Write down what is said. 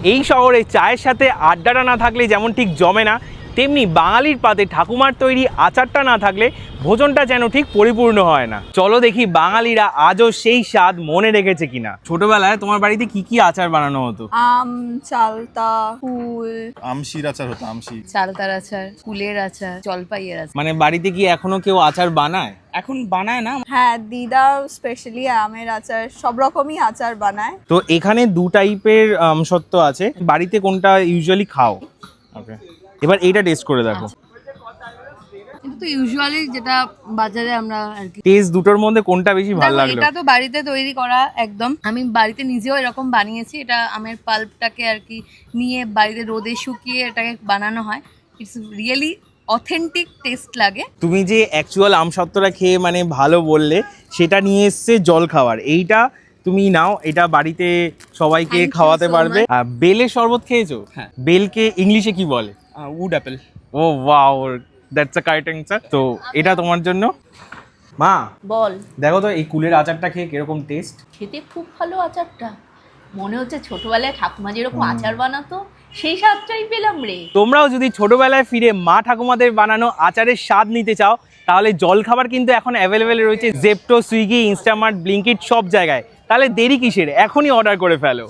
এই শহরে চায়ের সাথে আড্ডাটা না থাকলে যেমন ঠিক জমে না, তেমনি বাঙালির পাতে ঠাকুমার তৈরি আচারটা না থাকলে ভোজনটা যেন ঠিক পরিপূর্ণ হয় না। চলো দেখি বাঙালিরা আজও সেই স্বাদ মনে রেখেছে কিনা। ছোটবেলায় তোমার বাড়িতে কি কি আচার বানানো হতো? আম, চালতা, কুল, আমশির আচার হতো, আমশি। চালতার আচার, কুলের আচার, জলপাইয়ের আচার। মানে বাড়িতে কি এখনো কেউ আচার বানায়? এখন বানায় না। হ্যাঁ দিদা স্পেশালি আমের আচার, সব রকমই আচার বানায়। তো এখানে দু টাইপের আমসত্ত্ব আছে, বাড়িতে কোনটা ইউজুয়ালি খাও? ওকে, এবার এইটা টেস্ট করে দেখো। কিন্তু তো ইউজুয়ালি যেটা বাজারে আমরা আর কি টেস্ট দুটোর মধ্যে কোনটা বেশি ভালো দেখো, লাগলো? এটা তো বাড়িতে তৈরি করা একদম। আমি বাড়িতে নিজেও এরকম বানিয়েছি। এটা আমের পাল্পটাকে আর কি নিয়ে বাড়িতে রোদে শুকিয়ে এটাকে বানানো হয়। ইটস রিয়েলি অথেন্টিক টেস্ট লাগে। তুমি যে অ্যাকচুয়াল আমসত্ত্বটা খেয়ে মানে ভালো বললে, সেটা নিয়ে এসছে জল খাওয়ার। এইটা তুমি নাও, এটা বাড়িতে সবাইকে Thank you খাওয়াতে so পারবে। much. বেলের শরবত খেয়েছো? হ্যাঁ। বেলকে ইংলিশে কি বলে? Wood apple. Oh wow, that's a correct answer. তো এটা তোমার জন্য। মা বল, দেখো তো এই কুলের আচারটা খেয়ে কিরকম টেস্ট। খেতে খুব ভালো আচারটা। মনে হচ্ছে ছোটবেলায় ঠাকুমা যেরকম আচার বানাতো সেই স্বাদটাই পেলাম রে। তোমরাও যদি ছোটবেলায় ফিরে মা ঠাকুমাদের বানানো আচারের স্বাদ নিতে চাও, তাহলে জলখাবার কিন্তু এখন অ্যাভেলেবেল রয়েছে জেপ্টো, সুইগি, ইনস্টামার্ট, ব্লিঙ্কিট সব জায়গায়। তাহলে দেরি কিসের, এখনই অর্ডার করে ফেলো।